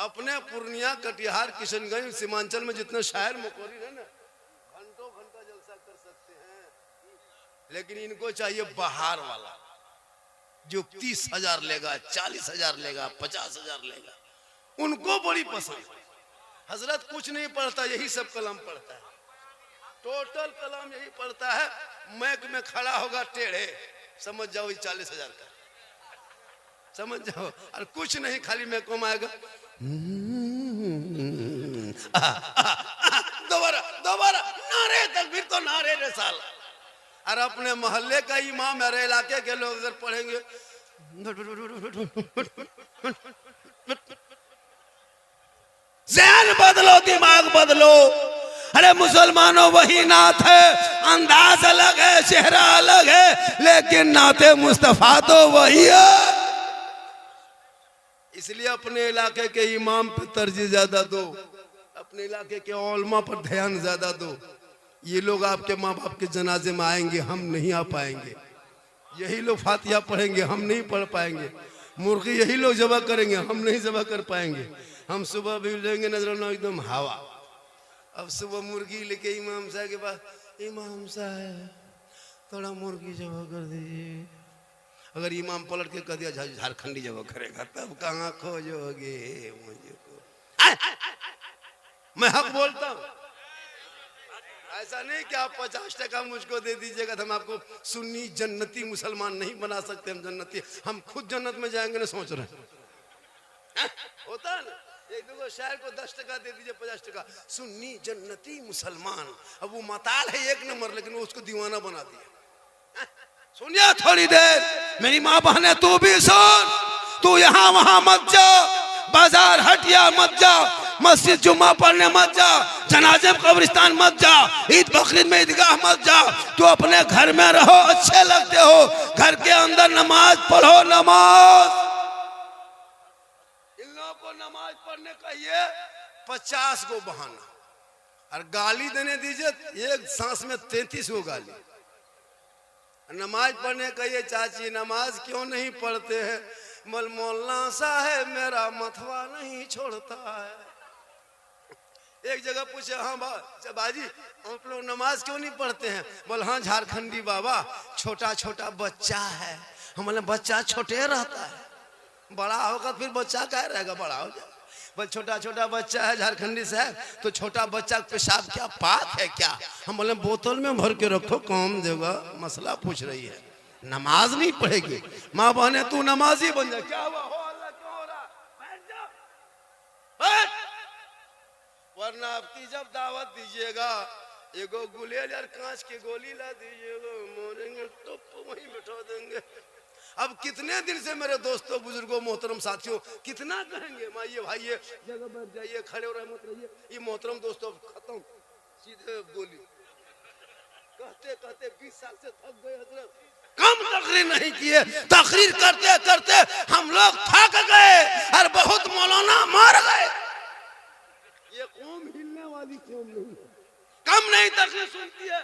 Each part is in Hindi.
अपने पूर्णिया, कटिहार, किशनगंज, सीमांचल में जितने शायर मुकोरी है ना, घंटों घंटा जलसा कर सकते हैं, लेकिन इनको चाहिए बाहर वाला जो 30,000 लेगा, 40,000 लेगा, 50,000 लेगा। उनको बड़ी पसंद। हजरत कुछ नहीं पढ़ता, यही सब कलम पढ़ता है, टोटल कलम यही पढ़ता है। मैक में खड़ा होगा टेढ़े, समझ जाओ 40,000 का, समझ जाओ। और कुछ नहीं, खाली मैक में आएगा, दोबारा दोबारा, नारे तकबीर तो नारे रे साला। और अपने मोहल्ले का इमाम, मेरे इलाके के लोग अगर पढ़ेंगे, ज़हन बदलो, दिमाग बदलो। अरे मुसलमानों, वही नात है, अंदाज अलग है, चेहरा अलग है, लेकिन नाते मुस्तफा तो वही है। इसलिए अपने इलाके के इमाम पे तरजीह ज्यादा दो, अपने इलाके के उलमा पर ध्यान ज्यादा दो। ये लोग आपके माँ बाप के जनाजे में आएंगे, हम नहीं आ पाएंगे। यही लोग फातिहा पढ़ेंगे, हम नहीं पढ़ पाएंगे। मुर्गी यही लोग जबा करेंगे, हम नहीं जबा कर पाएंगे। हम सुबह भी लेंगे नजर एकदम हवा। अब सुबह मुर्गी लेके इमाम साहब के पास, इमाम साहब थोड़ा मुर्गी जबा कर दीजिए। अगर इमाम पलट के कह दिया झारखंडी जबा करेगा, तब कहाँ खोजोगे मुझको? मैं हक बोलता हूँ, ऐसा नहीं कि आप 50% मुझको दे दीजिएगा तो हम आपको सुन्नी जन्नती मुसलमान नहीं बना सकते। हम जन्नती, हम खुद जन्नत में जाएंगे ना, सोच रहे हैं। होता है ना, एक दो शायर को 10% दे दीजिए, 50%, सुन्नी जन्नती मुसलमान। अब वो मताल है 1 नंबर, लेकिन वो उसको दीवाना बना दिया। सुनिए थोड़ी देर, मेरी माँ बहने, तू भी सुन। तू यहाँ वहां मत जा, बाजार हटिया मत जा, मस्जिद जुम्मा पढ़ने मत जा, जनाजे कब्रिस्तान मत जा, ईद बकरीद में ईदगाह मत जा। तू अपने घर में रहो, अच्छे लगते हो, घर के अंदर नमाज पढ़ो। नमाज, इन लोगों को नमाज पढ़ने का ये 50 गो बहाना, और गाली देने दीजिए, एक सांस में 33 गो गाली। नमाज पढ़ने का ये, चाची नमाज क्यों नहीं पढ़ते हैं? मौलाना साहब मेरा मथवा नहीं छोड़ता है। एक जगह पूछे, हाँ बाजी आप लोग नमाज क्यों नहीं पढ़ते हैं? बोल हाँ झारखंडी बाबा, छोटा छोटा बच्चा है। हम बोले बच्चा छोटे रहता है, बड़ा होगा फिर बच्चा क्या रहेगा, बड़ा हो जाए। बोल छोटा छोटा बच्चा है झारखंडी साहब, तो छोटा बच्चा पेशाब क्या पाक है क्या? हम बोले बोतल में भर के रखो, काम देगा। मसला पूछ रही है, नमाज नहीं पढ़ेगी। माँ बहने, तू नमाजी बन जा। क्या हुआ? हो अल्लाह, क्यों हो रहा? बैठ जा, बैठ। वरना आपकी जब दावत दीजिएगा, एगो गुलेल यार कांच की गोली ला दीजिएगा, मोरेंगे तो वहीं बैठा देंगे। अब कितने दिन से मेरे दोस्तों, बुजुर्गों, मोहतरम साथियों, कितना कहेंगे माइये भाइये, जगह बैठ जाइए, खड़े हो रहे मत रहिए। ये मोहतरम दोस्तों खत्म, सीधे गोली। कहते कहते 20 साल से थक गए हजरत, कम तकरीर नहीं किए। तकरीर करते करते हम लोग थक गए और बहुत मौलाना मार गए। ये कौम हिलने वाली कौम नहीं है, कम नहीं तकरीर सुनती है।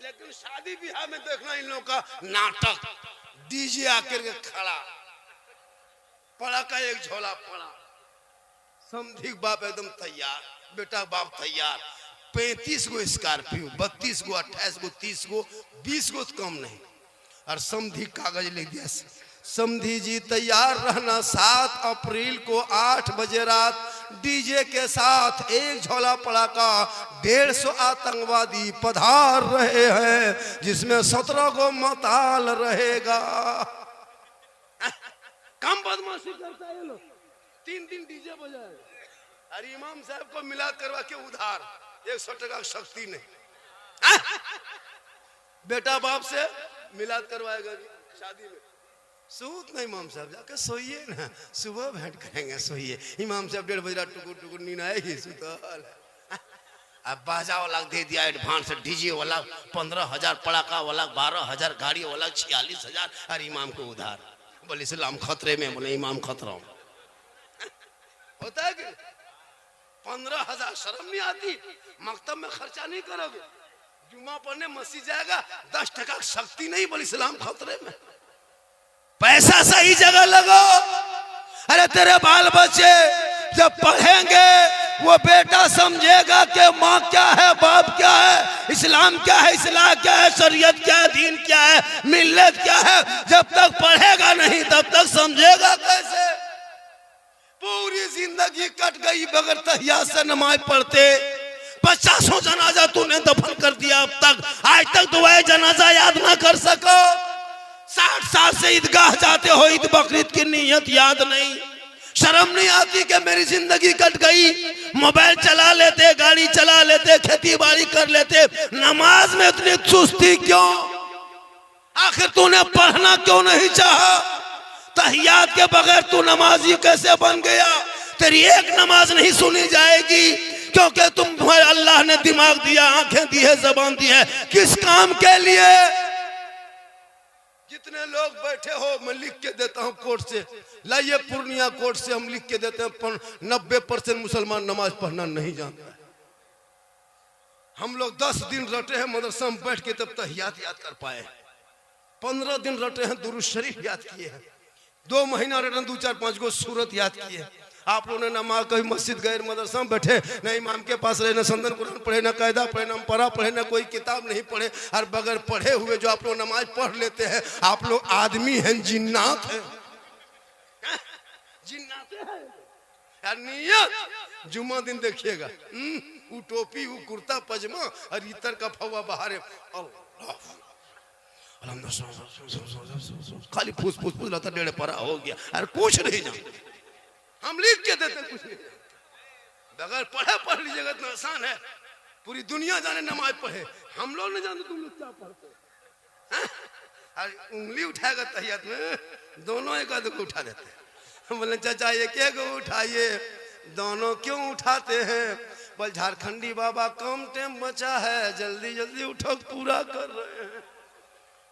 लेकिन शादी ब्याह में देखना इन लोगों का नाटक, डीजे आकर के खड़ा, पड़ा का एक झोला पड़ा, समधी बाप एकदम तैयार, बेटा बाप तैयार, 35 गो स्कॉर्पियो, 32 गो, 28 गो, 30 गो, 20 गो तो कम नहीं। और समधी कागज लिख दिया, समधी जी तैयार रहना, 7 अप्रैल को 8 बजे रात डीजे के साथ एक झोला पड़ाका, 150 आतंकवादी पधार रहे हैं, जिसमें 17 गो मताल रहेगा। कम बदमाशी करता है ये लोग। 3 दिन डीजे बजाए, और इमाम साहब को मिलाद करवा के उधार 100% शक्ति नहीं। बेटा बाप से मिलाद करवाएगा शादी में, सूत नहीं। इमाम साहब जाके सोइए ना, सुबह भेंट करेंगे, सोइए। इमाम साहब 1:30 बजे टुकुर टुकुर नींद आएगी, सुतल। अब बाजा वाला दे दिया एडवांस, डीजे वाला 15,000, पड़ाका वाला 12,000, गाड़ी वाला 46,000, और इमाम को उधार। बोले इस्लाम खतरे में, बोले इमाम खतरा होता है कि 15,000, शर्म नहीं आती? मकतब में खर्चा नहीं करोगे, जुम्मा पढ़ने मस्जिद जाएगा, 10% शक्ति नहीं, बोले इस्लाम खतरे में। पैसा सही जगह लगो। अरे तेरे बाल बच्चे जब पढ़ेंगे वो बेटा समझेगा कि माँ क्या है, बाप क्या है, इस्लाम क्या है, इस्लाह क्या है, शरीयत क्या है, दीन क्या है, मिल्लत क्या है। जब तक पढ़ेगा नहीं तब तक समझेगा कैसे। पूरी जिंदगी कट गई बगैर तहियात से नमाज पढ़ते। 50 जनाजा तूने दफन कर दिया अब तक, आज तक तो वह जनाजा याद ना कर सको। 60 साल से ईदगाह जाते हो, ईद बकरीद की नीयत याद नहीं। शर्म नहीं आती कि मेरी जिंदगी कट गई। मोबाइल चला लेते, गाड़ी चला लेते, खेती बाड़ी कर लेते, नमाज में इतनी सुस्ती क्यों? आखिर तूने पढ़ना क्यों नहीं चाहा? तहियात के बगैर तू नमाजी कैसे बन गया? तेरी एक नमाज नहीं सुनी जाएगी क्योंकि तुम्हारे अल्लाह ने दिमाग दिया, आंखें दी है, जबान दी है, किस काम के लिए? जितने लोग बैठे हो मैं लिख के देता हूं कोर्ट से, लाइए पूर्णिया कोर्ट से हम लिख के देते हैं 90% मुसलमान नमाज पढ़ना नहीं जानता है। हम लोग 10 दिन रटे हैं मदरसा में बैठ के तब तहियात याद कर पाए। 15 दिन रटे हैं दुरूद शरीफ याद किए हैं। 2 महीना रटन 2-4-5 गो सूरत याद किए। आप लोगों ने नमाज कभी मस्जिद गए, मदरसा में बैठे, न इमाम के पास रहे, न संदन कुरान पढ़े, न कायदा पढ़े, न पढ़ा पढ़े, न कोई किताब नहीं पढ़े, और बगैर पढ़े हुए जो आप लोग नमाज पढ़ लेते हैं, आप लोग आदमी हैं जिन्नात हैं? जिन्नात हैं यार। नियत जुम्मा दिन देखिएगा, वो टोपी, वो कुर्ता पजामा और इतर का फवा बाहर है, खाली फूस फूस फूस लाता, 1.5 पारा हो गया, अरे कुछ नहीं जानते। हम लिख के देते कुछ नहीं, बगैर पढ़े पढ़ लीजिएगा, इतना आसान है। पूरी दुनिया जाने नमाज पढ़े, हम लोग नहीं जानते तुम लोग क्या पढ़ते हैं। उंगली उठाएगा तहियत में, दोनों एक आध को उठा देते हैं। बोले चाचा एक एक उठाइए, दोनों क्यों उठाते हैं? बोल झारखंडी बाबा कम टाइम बचा है, जल्दी जल्दी उठो, पूरा कर रहे हैं।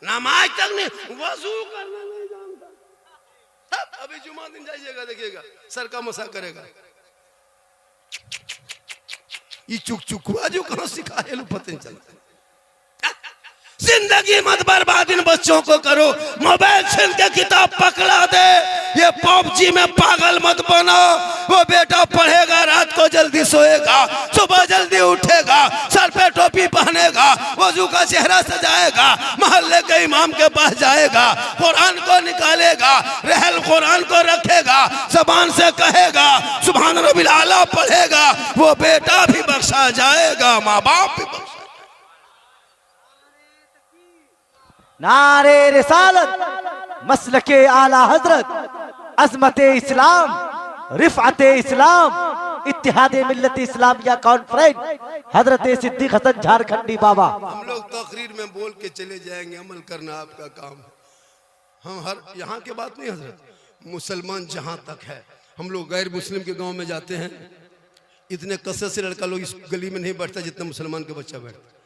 नमाज तक नहीं, वजू करना नहीं जानता। अभी जुमा दिन जाइएगा, देखिएगा सर का मसा करेगा। ये चुक चुकुआ जो कहाँ सिखा है पता नहीं चलता। जिंदगी मत बर्बाद इन बच्चों को करो, मोबाइल छीन के किताब पकड़ा दे। ये पबजी में पागल मत बनो। वो बेटा पढ़ेगा, रात को जल्दी सोएगा, सुबह जल्दी उठेगा, सर पे टोपी पहनेगा, वजू का चेहरा सजाएगा, मोहल्ले के इमाम के पास जाएगा, कुरान को निकालेगा, रहल कुरान को रखेगा, जबान से कहेगा सुभान रब्बिल आला पढ़ेगा, वो बेटा भी बख्शा जाएगा, माँ बाप भी बख्शा। नारे रिसालत, मसलके आला हजरत, अजमत इस्लाम, रिफअत इस्लाम, इत्तिहादे मिल्लत इस्लामिया कॉन्फ्रेंस, हजरत सिद्दीक हसन झारखंडी बाबा। हम लोग तकरीर में बोल के चले जाएंगे, अमल करना आपका काम है। हम हर यहाँ के बात नहीं हजरत, मुसलमान जहाँ तक है, हम लोग गैर मुस्लिम के गांव में जाते हैं, इतने कसरत से लड़का लोग इस गली में नहीं बैठता जितना मुसलमान के बच्चा बैठता।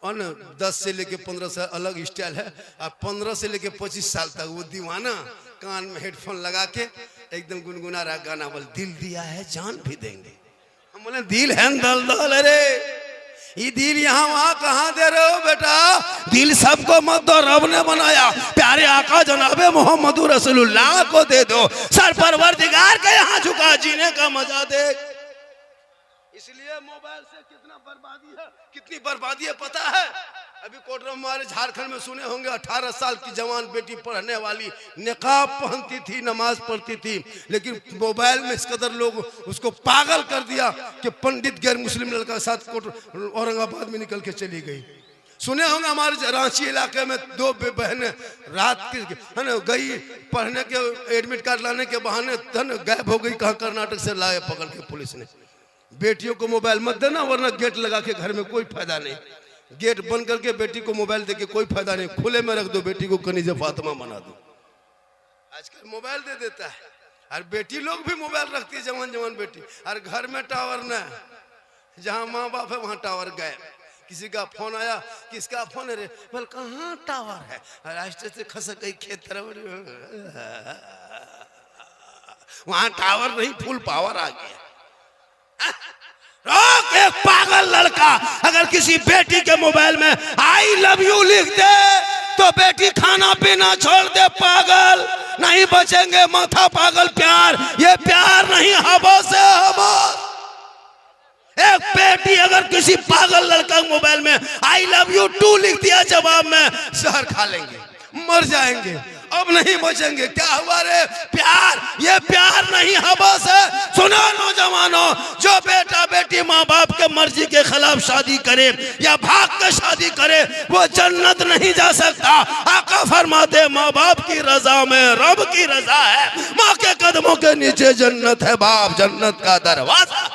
और न 10 से लेके 15 साल अलग स्टाइल है, और 15 से लेके 25 साल तक वो दीवाना कान में हेडफोन लगा के एकदम गुनगुना रहा गाना, बोल दिल दिया है जान भी देंगे। हम बोले दिल है दल दल, अरे ये दिल यहाँ वहाँ कहाँ दे रहे हो बेटा? दिल सबको मत दो, रब ने बनाया, प्यारे आका जनाबे मोहम्मद रसूलुल्लाह को दे दो, सर परवरदिगार के यहाँ झुका, जीने का मजा दे। इसलिए मोबाइल से कितना बर्बादी है, कितनी बर्बादी है पता है? अभी कोटरा हमारे झारखंड में सुने होंगे, 18 साल की जवान बेटी पढ़ने वाली, निकाब पहनती थी, नमाज पढ़ती थी, लेकिन मोबाइल में इस कदर लोग उसको पागल कर दिया कि पंडित गैर मुस्लिम लड़का के साथ औरंगाबाद में निकल के चली गई। सुने होंगे हमारे रांची इलाके में 2 बहनें रात की है ना गई पढ़ने के, एडमिट कार्ड लाने के बहाने गायब हो गई। कहाँ? कर्नाटक से लाए पकड़ के पुलिस ने। बेटियों को मोबाइल मत देना, वरना गेट लगा के घर में कोई फायदा नहीं। गेट बंद करके बेटी को मोबाइल देके कोई फायदा नहीं, खुले में रख दो, बेटी को कनीज़े फातिमा बना दो। आजकल मोबाइल दे देता है, और बेटी लोग भी मोबाइल रखती है, जवान जवान बेटी, और घर में टावर न, जहाँ माँ बाप है वहाँ टावर गए। किसी का फोन आया, किसका फोन है रे? बोल कहाँ टावर है? रास्ते से खसक गई खेत तरफ, वहाँ टावर नहीं, फुल पावर आ गया। रोक, एक पागल लड़का अगर किसी बेटी के मोबाइल में आई लव यू लिख दे तो बेटी खाना पीना छोड़ दे। पागल नहीं बचेंगे, माथा पागल प्यार, ये प्यार नहीं हवा से अगर किसी पागल लड़का मोबाइल में आई लव यू टू लिख दिया जवाब में, जहर खा लेंगे, मर जाएंगे, अब नहीं बचेंगे। क्या हुआ रे? प्यार, ये प्यार नहीं हवस है। सुनो नौजवानों, जो बेटा बेटी माँ बाप के मर्जी के खिलाफ शादी करे या भाग के शादी करे, वो जन्नत नहीं जा सकता। आका फरमाते माँ बाप की रजा में रब की रजा है, माँ के कदमों के नीचे जन्नत है, बाप जन्नत का दरवाजा।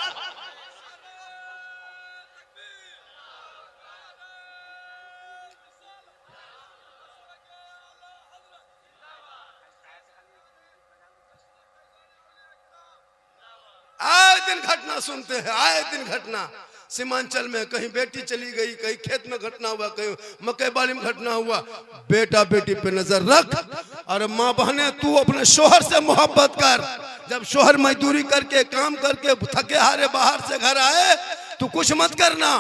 आए दिन घटना सुनते हैं, आए दिन घटना। सीमांचल में कहीं बेटी चली गई, कहीं खेत में घटना हुआ, कहीं मकई बाड़ी में घटना हुआ। बेटा बेटी पे नजर रख। और माँ बहने, तू अपने शोहर से मोहब्बत कर। जब शोहर मजदूरी करके काम करके थके हारे बाहर से घर आए, तू कुछ मत करना,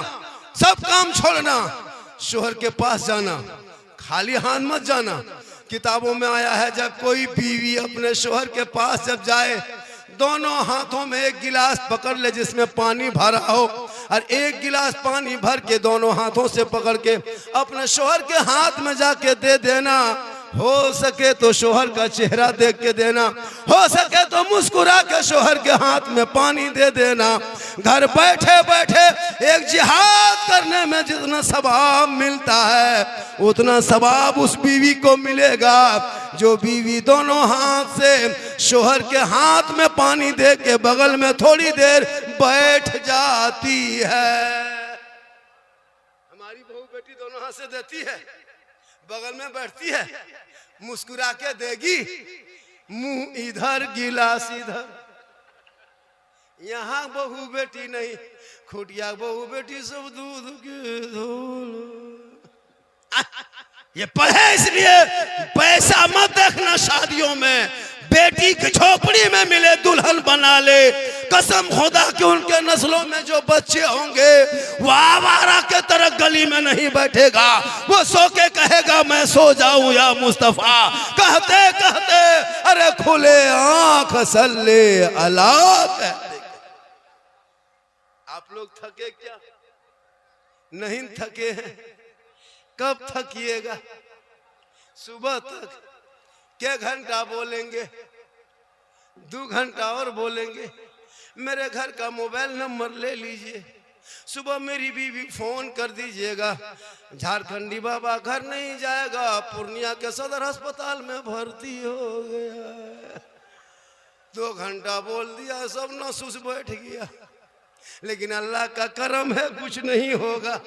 सब काम छोड़ना, शोहर के पास जाना, खाली हाथ मत जाना। किताबों में आया है, जब कोई बीवी अपने शोहर के पास जब जाए, दोनों हाथों में एक गिलास पकड़ ले जिसमें पानी भरा हो, और एक गिलास पानी भर के दोनों हाथों से पकड़ के अपने शोहर के हाथ में जाके दे देना। हो सके तो शोहर का चेहरा देख के देना, हो सके तो मुस्कुरा के शोहर के हाथ में पानी दे देना। घर बैठे बैठे एक जिहाद करने में जितना सवाब मिलता है, उतना सवाब उस बीवी को मिलेगा जो बीवी दोनों हाथ से शोहर के हाथ में पानी दे के बगल में थोड़ी देर बैठ जाती है। हमारी बहू बेटी दोनों हाथ से देती है, बगल में बैठती है, मुस्कुरा के देगी, मुंह इधर गिलास इधर। यहाँ बहू बेटी नहीं, खुटिया बहू बेटी सब दूध के धोल। ये पढ़े इसलिए पैसा मत देखना शादियों में। बेटी की झोपड़ी में मिले दुल्हन बना ले, कसम खुदा कि उनके नस्लों में जो बच्चे होंगे वो आवारा के तरह गली में नहीं बैठेगा, वो सो के कहेगा मैं सो जाऊं या मुस्तफा। कहते कहते अरे खुले आंख सल्ले अला। आप लोग थके क्या? नहीं थके हैं? कब थकिएगा? सुबह तक क्या घंटा बोलेंगे? 2 घंटा और बोलेंगे। मेरे घर का मोबाइल नंबर ले लीजिए, सुबह मेरी बीवी फोन कर दीजिएगा। झारखंडी बाबा घर नहीं जाएगा, पूर्णिया के सदर अस्पताल में भर्ती हो गया। 2 घंटा बोल दिया, सब नसूस बैठ गया। लेकिन अल्लाह का करम है, कुछ नहीं होगा।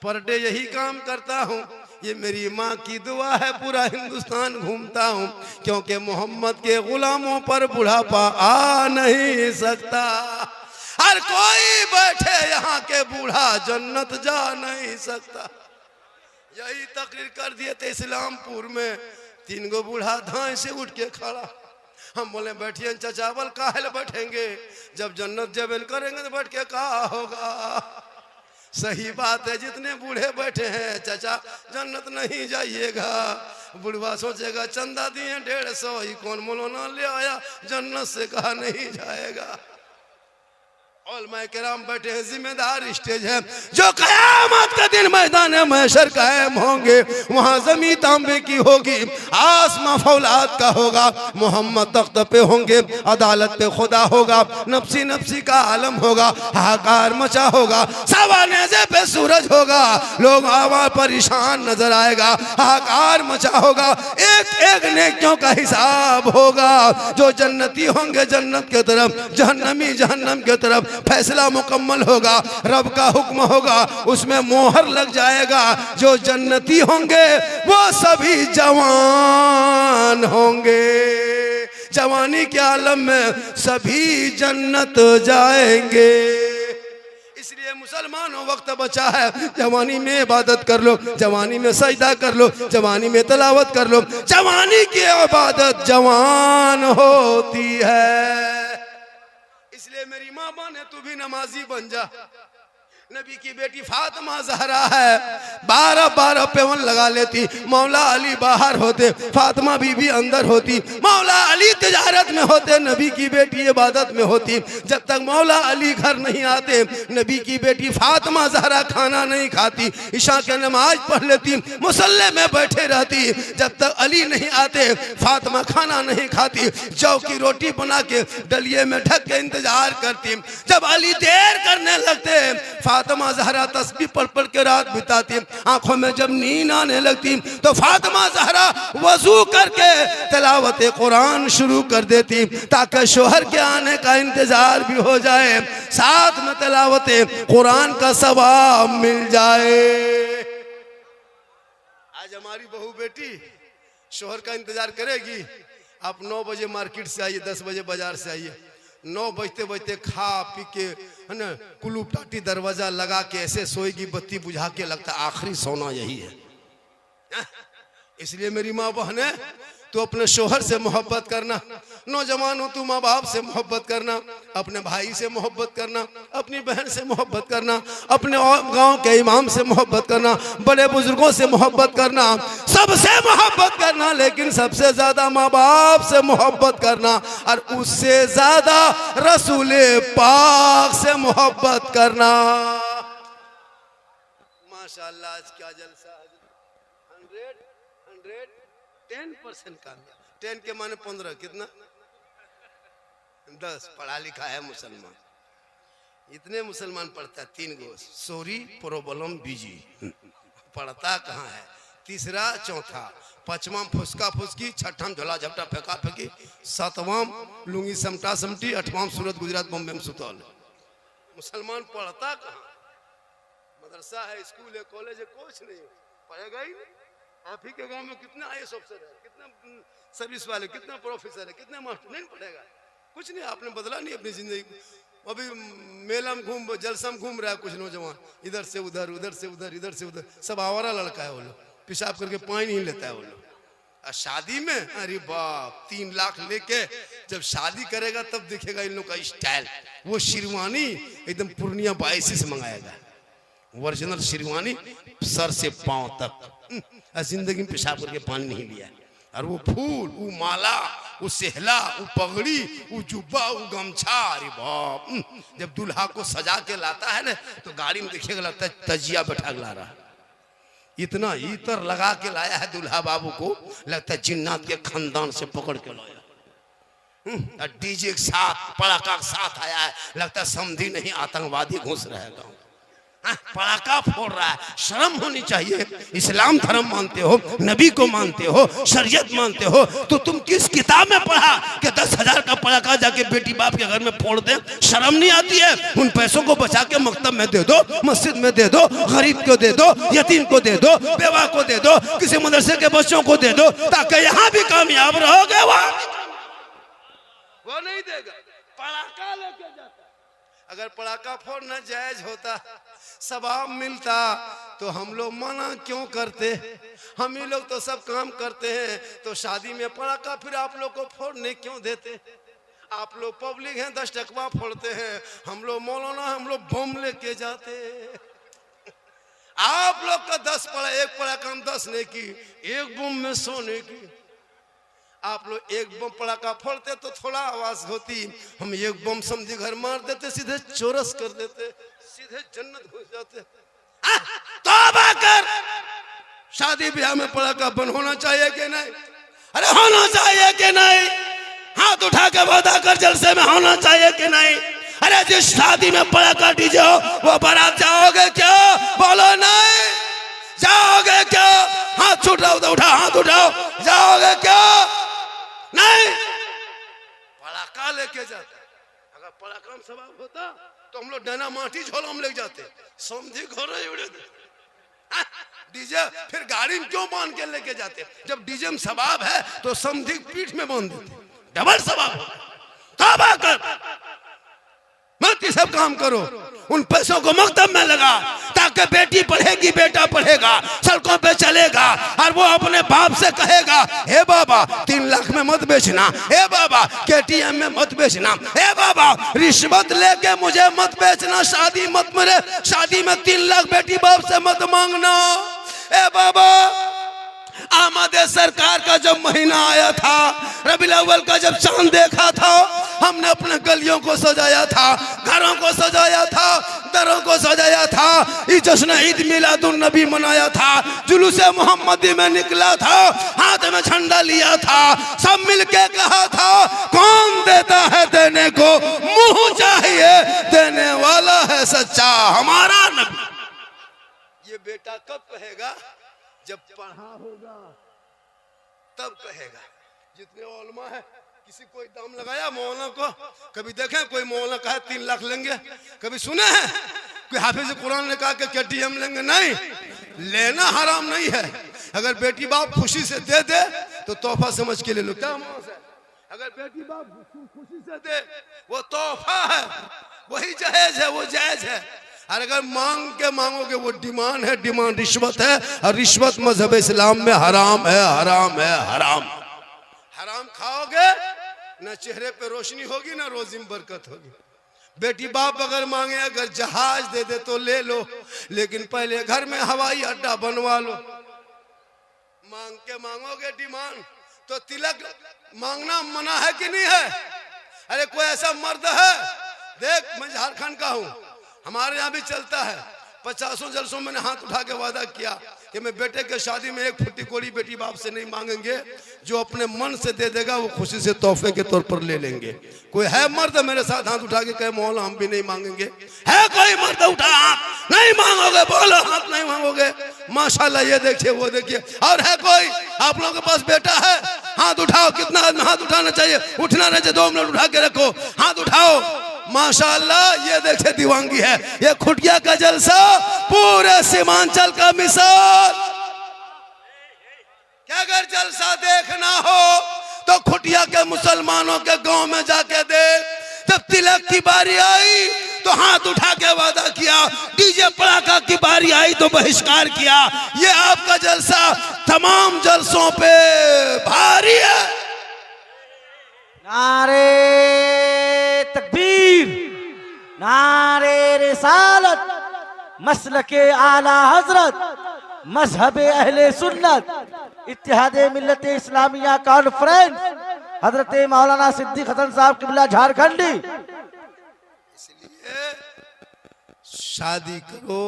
पर डे यही काम करता हूँ, ये मेरी माँ की दुआ है। पूरा हिंदुस्तान घूमता हूँ, क्योंकि मोहम्मद के गुलामों पर बुढ़ापा आ नहीं सकता। हर कोई बैठे यहाँ के बूढ़ा जन्नत जा नहीं सकता। यही तकरीर कर दिए थे इस्लामपुर में, 3 गो बूढ़ा धाए से उठ के खड़ा। हम बोले बैठिए चाचा, बोल काहे बैठेंगे, जब जन्नत जबेल करेंगे तो बैठ के कहा होगा। सही बात है, जितने बूढ़े बैठे हैं चाचा जन्नत नहीं जाइएगा। बुढ़वा सोचेगा चंदा दिए 150, ही कौन मौलाना ले आया, जन्नत से कहा नहीं जाएगा। उलमाए किराम बैठे हैं, जिम्मेदार स्टेज है। जो कयामत का दिन मैदान महशर कायम होंगे, वहाँ जमीन तांबे की होगी, आसमां फौलाद का होगा। मोहम्मद तख्त पे होंगे, अदालत पे खुदा होगा, नफसी नफसी का आलम होगा, हाहाकार मचा होगा। सवा नेज़े पे सूरज होगा, लोग आवाज परेशान नजर आएगा, हाहाकार मचा होगा। एक एक नेकियों का हिसाब होगा। जो जन्नती होंगे जन्नत के तरफ, जहन्नमी जहन्नम के तरफ। फैसला मुकम्मल होगा, रब का हुक्म होगा, उसमें मोहर लग जाएगा। जो जन्नती होंगे वो सभी जवान होंगे, जवानी के आलम में सभी जन्नत जाएंगे। इसलिए मुसलमानों वक्त बचा है, जवानी में इबादत कर लो, जवानी में सजदा कर लो, जवानी में तलावत कर लो। जवानी की इबादत जवान होती है। इसलिए मेरी माँ माने तू भी नमाजी बन जा, नबी की बेटी फातिमा ज़हरा है, 12 पेवन लगा लेती। मौला अली बाहर होते, फातिमा बीबी अंदर होती। मौला अली तिजारत में होते, नबी की बेटी इबादत में होती। जब तक मौला अली घर नहीं आते, नबी की बेटी फातिमा ज़हरा खाना नहीं खाती। इशा के नमाज पढ़ लेती, मुसल्ले में बैठे रहती। जब तक अली नहीं आते, फातिमा खाना नहीं खाती। जौ की रोटी बना के डलिए में ढक के इंतजार करती। जब अली देर करने लगते, फातिमा ज़हरा तस्बीह पढ़ पढ़ के रात बिताती। आंखों में जब नींद आने लगती तो फातिमा ज़हरा वजू करके तिलावत कुरान शुरू कर देती, ताकि शोहर के आने का इंतजार भी हो जाए, साथ में तिलावत कुरान का सवाब मिल जाए। आज हमारी बहू बेटी शोहर का इंतजार करेगी। आप 9 बजे मार्केट से आइए, 10 बजे बाजार से आइए, 9 बजते बजते खा पी के है ना कुलू टाटी दरवाजा लगा के ऐसे सोएगी, बत्ती बुझा के, लगता आखिरी सोना यही है। इसलिए मेरी माँ बहने, तू अपने शोहर से मोहब्बत करना। नौजवान हो तू, माँ बाप से मोहब्बत करना, अपने भाई से मोहब्बत करना, अपनी बहन से मोहब्बत करना, अपने गांव के इमाम से मोहब्बत करना, बड़े बुजुर्गों से मोहब्बत करना, सबसे मोहब्बत करना, लेकिन सबसे ज्यादा माँ बाप से मोहब्बत करना, और उससे ज्यादा रसूल पाक से मोहब्बत करना। माशाअल्लाह, आज क्या जलसा। 10% कामयाब। 10 के माने 15, कितना? 10 पढ़ा लिखा है मुसलमान। इतने मुसलमान पढ़ता है, 3 गो सॉरी प्रॉब्लम बीजी, पढ़ता कहाँ है? तीसरा, चौथा, पांचवा फुसका फुसकी, छठा झोला झपटा फेंका फेंकी, सातवां लुंगी समटा समटी, आठवां सूरत गुजरात बॉम्बे में सुतौल। मुसलमान पढ़ता कहाँ? मदरसा है, स्कूल है, कॉलेज है, कुछ नहीं पढ़ेगा ही नहीं। आप ही के गांव में कितना IAS अफसर है, कितना सर्विस वाले, कितना प्रोफेसर है, कितना मास्टर, नहीं पढ़ेगा कुछ नहीं। आपने बदला नहीं अपनी जिंदगी। अभी मेला में घूम, जलसा में घूम रहा है कुछ नौजवान, इधर से उधर, उधर से उधर, इधर से उधर, सब आवारा लड़का है वो लोग, पेशाब करके पानी नहीं लेता है वो लोग। और शादी में अरे बाप, 3 लाख लेके जब शादी करेगा तब दिखेगा इन लोग का स्टाइल। वो शेरवानी एकदम पूर्णिया 82 से मंगाएगा, ओरिजिनल शेरवानी, सर से पांव तक। जिंदगी में पेशाब करके पानी नहीं लिया। और वो फूल, वो माला, वो सेहला, वो पगड़ी, वो जुब्बा, वो गमछा, अरे बाप, जब दूल्हा को सजा के लाता है ना तो गाड़ी में देखिएगा लगता है तजिया बैठा ला रहा। इतना इतर लगा के लाया है दूल्हा बाबू को, लगता है जिन्नात के खानदान से पकड़ के लाया। डीजे के साथ, पड़ाका के साथ आया है, लगता है समझी नहीं आतंकवादी घुस रहेगा। पड़ाका फोड़ रहा है, शर्म होनी चाहिए। इस्लाम धर्म मानते हो, नबी को मानते हो, शरीयत मानते हो, तो तुम किस किताब में पढ़ा कि 10,000 का पड़ाका जाके बेटी बाप के घर में फोड़ दे? शर्म नहीं आती है? उन पैसों को बचा के मकतब में दे दो, मस्जिद में दे दो, गरीब को दे दो, यतीम को दे दो, बेवा को दे दो, किसी मदरसे के बच्चों को दे दो, ताकि यहाँ भी कामयाब रहोगे, वहां वो नहीं देगा। पड़ाका लेके जाता। अगर पड़ाका फोड़ना जायज होता, सवाब मिलता, तो हम लोग मना क्यों करते? हम ही लोग तो सब काम करते हैं, तो शादी में पड़ाका फिर आप लोग को फोड़ने क्यों देते? आप लोग पब्लिक हैं, 10 टकवा फोड़ते हैं, हम लोग मौलाना, हम लोग बम लेके जाते। आप लोग का 10 पड़ा, एक पड़ाका हम 10 ने की, एक बम में 100 ने की। आप लोग एक बम पड़ाका फोड़ते तो थोड़ा आवाज होती, हम एक बम समझे घर मार देते, सीधे चोरस कर देते, सीधे जन्नत घुस जाते। तौबा कर। शादी ब्याह में पड़ाका बंद होना चाहिए कि नहीं? अरे होना चाहिए कि नहीं? हाथ उठा के वादा कर, जलसे में होना चाहिए कि नहीं? अरे जिस शादी में पड़ाका डीजे हो वो बारात जाओगे क्या? बोलो नहीं। जाओगे क्या? हाथ छूटा उठा, हाथ उठाओ, जाओगे क्या? नहीं। पड़ाका लेके जाता। अगर पड़ाका में सवाब होता तो हम लोग डना माटी झोला में ले जाते, समझी घोड़े उड़े। डीजे फिर गाड़ी में क्यों बांध के लेके जाते? जब डीजे में सवाब है तो समझी पीठ में बांध देते, डबल सवाब। तौबा कर, मत ये सब काम करो, उन पैसों को मकतब में लगा ताकि बेटी पढ़ेगी, बेटा पढ़ेगा, सड़कों पे चलेगा और वो अपने बाप से कहेगा, हे बाबा 3 लाख में मत बेचना, हे बाबा KTM में मत बेचना, हे बाबा रिश्वत लेके मुझे मत बेचना, शादी मत, मेरे शादी में 3 लाख बेटी बाप से मत मांगना। ए बाबा आमद सरकार का जब महीना आया था, रबीउल अव्वल का जब चांद देखा था, हमने अपने गलियों को सजाया था, घरों को सजाया था, दरों को सजाया था, इस जश्न ईद मिलादुन नबी मनाया था, जुलूसे मोहम्मदी में निकला था, हाथ में झंडा लिया था, सब मिलके कहा था कौन देता है देने को, मुंह चाहिए देने वाला है सच्चा हमारा नबी। ये बेटा कब कहेगा? जब पढ़ा होगा तब कहेगा। जितने उलमा है, किसी कोई दाम लगाया मौलाना को? कभी देखें कोई मौलाना कहा 3 लाख लेंगे? कभी सुने हैं कोई हाफिज कुरान ने कहा कि KTM लेंगे? नहीं, लेना हराम नहीं है। अगर बेटी बाप खुशी से दे दे तो तोहफा समझ के ले लो। क्या अगर बेटी बाप खुशी से दे वो तोहफा है, वही जायज है, वो जायज है। और अगर मांग के मांगोगे वो डिमांड है, डिमांड रिश्वत है, और रिश्वत मजहब इस्लाम में हराम है, हराम है, हराम। हराम खाओगे ना चेहरे पे रोशनी होगी ना रोजी में बरकत होगी। बेटी बाप अगर मांगे, अगर जहाज दे दे तो ले लो, लेकिन पहले घर में हवाई अड्डा बनवा लो। मांग के मांगोगे डिमांड तो तिलक मांगना मना है कि नहीं है? अरे कोई ऐसा मर्द है, देख मैं झारखंड का हूँ, हमारे यहाँ भी चलता है, 50 जलसों मैंने हाथ उठा के वादा किया कि मैं बेटे के शादी में 1 फुट्टी कोड़ी बेटी बाप से नहीं मांगेंगे, जो अपने मन से दे देगा वो खुशी से तोहफे के तौर पर ले लेंगे। कोई है मर्द मेरे साथ हाथ उठा के कहे मौला हम भी नहीं मांगेंगे? है कोई मर्द? उठा हाथ। नहीं मांगोगे? बोलो हाथ नहीं मांगोगे। माशाल्लाह, ये देखिए वो देखिए। और है कोई आप लोगों के पास बेटा है? हाथ उठाओ। कितना हाथ उठाना चाहिए? उठना नहीं चाहिए, 2 मिनट उठा के रखो, हाथ उठाओ। माशाल्लाह, ये देखे दीवानगी है, ये खुटिया का जलसा पूरे सीमांचल का मिसाल। क्या अगर जलसा देखना हो तो खुटिया के मुसलमानों के गांव में जाके देख। जब तिलक की बारी आई तो हाथ उठा के वादा किया, डीजे पड़ाका की बारी आई तो बहिष्कार किया। ये आपका जलसा तमाम जलसों पे भारी है। नारे तकबीर, नारे रिसालत, मसलके आला हजरत, मजहबे अहले सुन्नत, इत्तिहादे मिल्लत इस्लामिया कॉन्फ्रेंस, हजरत मौलाना सिद्दीक हसन साहब किबला झारखंडी। इसलिए शादी करो,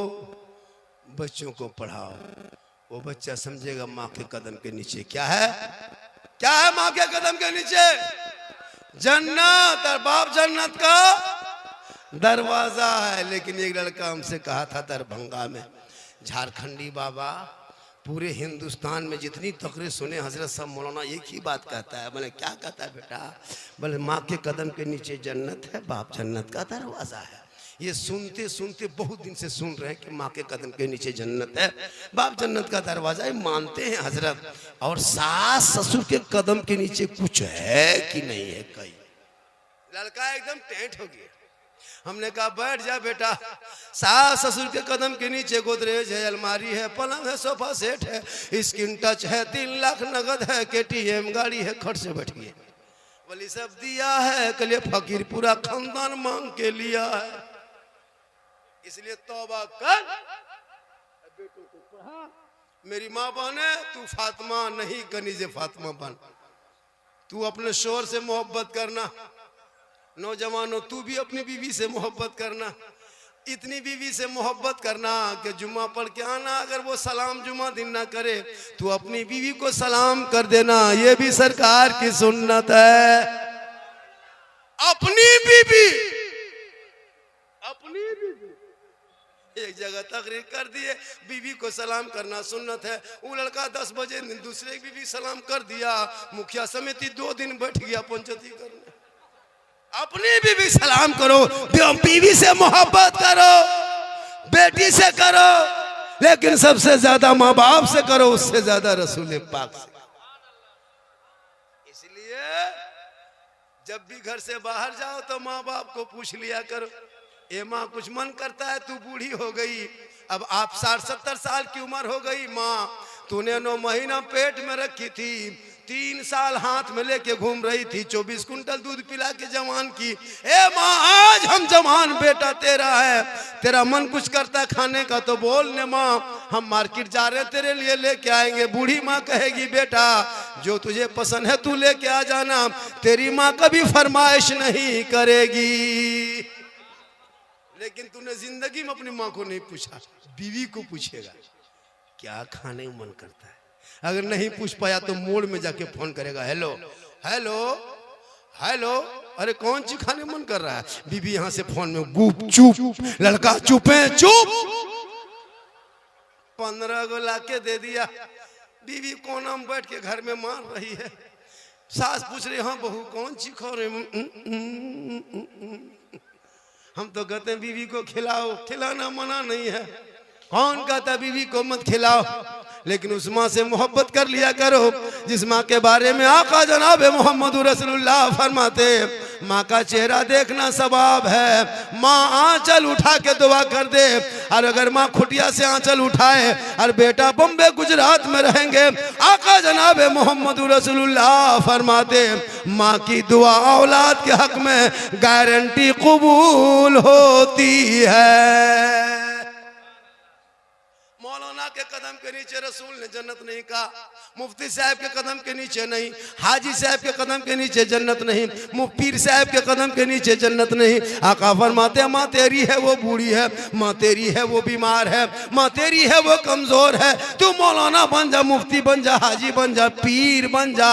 बच्चों को पढ़ाओ, वो बच्चा समझेगा माँ के कदम के नीचे क्या है। क्या है माँ के कदम के नीचे? जन्नत। और बाप जन्नत का दरवाजा है। लेकिन एक लड़का हमसे कहा था दरभंगा में, झारखंडी बाबा पूरे हिंदुस्तान में जितनी तकरीर सुने हजरत साहब मौलाना एक ही बात कहता है। बोले क्या कहता है बेटा? बोले माँ के कदम के नीचे जन्नत है, बाप जन्नत का दरवाजा है। ये सुनते सुनते बहुत दिन से सुन रहे हैं कि माँ के कदम के नीचे जन्नत है, बाप जन्नत का दरवाजा है, मानते हैं हजरत। और सास ससुर के कदम के नीचे कुछ है कि नहीं है? कई लड़का एकदम टेंट हो गया। हमने कहा बैठ जा बेटा, सास ससुर के कदम के नीचे गोदरेज है, अलमारी है, पलंग है, सोफा सेट है, स्क्रीन टच है, 3 लाख नगद है, KTM गाड़ी है, खट से बैठ गए। बोली सब दिया है, कल फकीर पूरा खानदान मांग के लिया है। इसलिए तौबा कर, बेटों को पढ़ा। मेरी माँ बने, तू फातिमा नहीं कनीज़े फातिमा बन। तू अपने शोहर से मोहब्बत करना। नौजवानों, तू भी अपनी बीवी से मोहब्बत करना। इतनी बीवी से मोहब्बत करना कि जुम्मा पढ़ के आना, अगर वो सलाम जुम्मा दिन ना करे तो अपनी बीवी को सलाम कर देना। ये भी सरकार की सुन्नत है। अपनी बीवी, अपनी बीवी एक जगह तकरीर कर दिए, बीवी को सलाम करना सुन्नत है। वो लड़का 10 बजे दूसरे की बीवी सलाम कर दिया, मुखिया समिति 2 दिन बैठ गया पंचायती करने। अपनी बीवी सलाम करो, बीवी से मोहब्बत करो, बेटी से करो, लेकिन सबसे ज्यादा माँ बाप से करो, उससे ज्यादा रसूल पाक से। इसलिए जब भी घर से बाहर जाओ तो माँ बाप को पूछ लिया करो, ए माँ कुछ मन करता है, तू बूढ़ी हो गई, अब आप 60-70 साल की उम्र हो गई माँ, तूने 9 महीना पेट में रखी थी, 3 साल हाथ में लेके घूम रही थी, 24 कुंटल दूध पिला के जवान की। ए माँ आज हम जवान बेटा तेरा है, तेरा मन कुछ करता है खाने का तो बोल ने माँ, हम मार्केट जा रहे तेरे लिए लेके आएंगे। बूढ़ी माँ कहेगी बेटा जो तुझे पसंद है तू लेके आ जाना, तेरी माँ कभी फरमाइश नहीं करेगी। लेकिन तूने जिंदगी में अपनी माँ को नहीं पूछा, बीवी को पूछेगा क्या खाने में मन करता है। अगर नहीं पूछ पाया तो मोड़ में जाके फोन करेगा, हेलो हेलो हेलो, अरे कौन चीज खाने मन कर रहा है। बीबी यहां से फोन में गुप चुप, लड़का चुप है चुप। 15 गो लाके दे दिया, बीवी कोना में बैठ के घर में मार रही है। सास पूछ रही हाँ बहू कौन चीज खा रहे। हम तो कहते हैं बीवी को खिलाओ, खिलाना मना नहीं है, कौन कहता बीवी को मत खिलाओ, लेकिन उस माँ से मोहब्बत कर लिया करो जिस माँ के बारे में आका जनाब मोहम्मद रसूलुल्लाह फरमाते माँ का चेहरा देखना सवाब है। माँ आंचल उठा के दुआ कर दे, और अगर माँ खुटिया से आंचल उठाए और बेटा बम्बे गुजरात में रहेंगे, आका जनाब मोहम्मद रसूलुल्लाह फरमाते माँ की दुआ औलाद के हक में गारंटी कबूल होती है। मौलाना के कदम के नीचे रसूल ने जन्नत नहीं कहा, मुफ्ती साहब के कदम के नीचे नहीं, हाजी साहब के कदम के नीचे जन्नत नहीं, पीर साहब के कदम के नीचे जन्नत नहीं। आका फरमाते माँ तेरी है वो बूढ़ी है, माँ तेरी है वो बीमार है, माँ तेरी है वो कमजोर है, तू मौलाना बन जा, मुफ्ती बन जा, हाजी बन जा, पीर बन जा,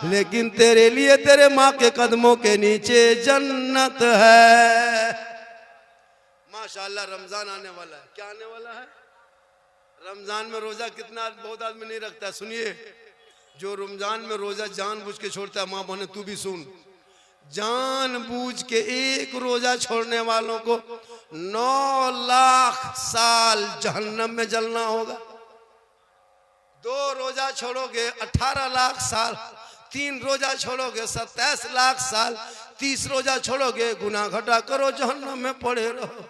लेकिन तेरे लिए तेरे माँ के कदमों के नीचे जन्नत है। माशाअल्लाह रमजान आने वाला है, क्या आने वाला है। रमजान में रोजा कितना बहुत आदमी नहीं रखता। सुनिए, जो रमजान में रोजा जानबूझ के छोड़ता है, माँ बहने तू भी सुन, जानबूझ के एक रोजा छोड़ने वालों को 9 लाख साल जहन्नम में जलना होगा। 2 रोजा छोड़ोगे 18 लाख साल, 3 रोजा छोड़ोगे 27 लाख साल, 30 रोजा छोड़ोगे गुनाह घटा करो जहन्नम में पड़े रहो।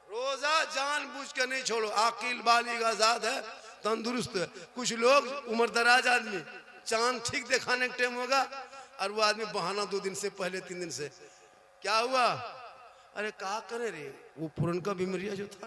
रोजा जानबूझ के नहीं छोड़ो, आकिल बालिग आजाद है, तंदुरुस्त है। कुछ लोग उम्र दराज आदमी, चांद ठीक दिखाने का टाइम होगा और वो आदमी बहाना 2 दिन से पहले 3 दिन से क्या हुआ, अरे क्या करे रे वो पुरनका बीमारिया जो था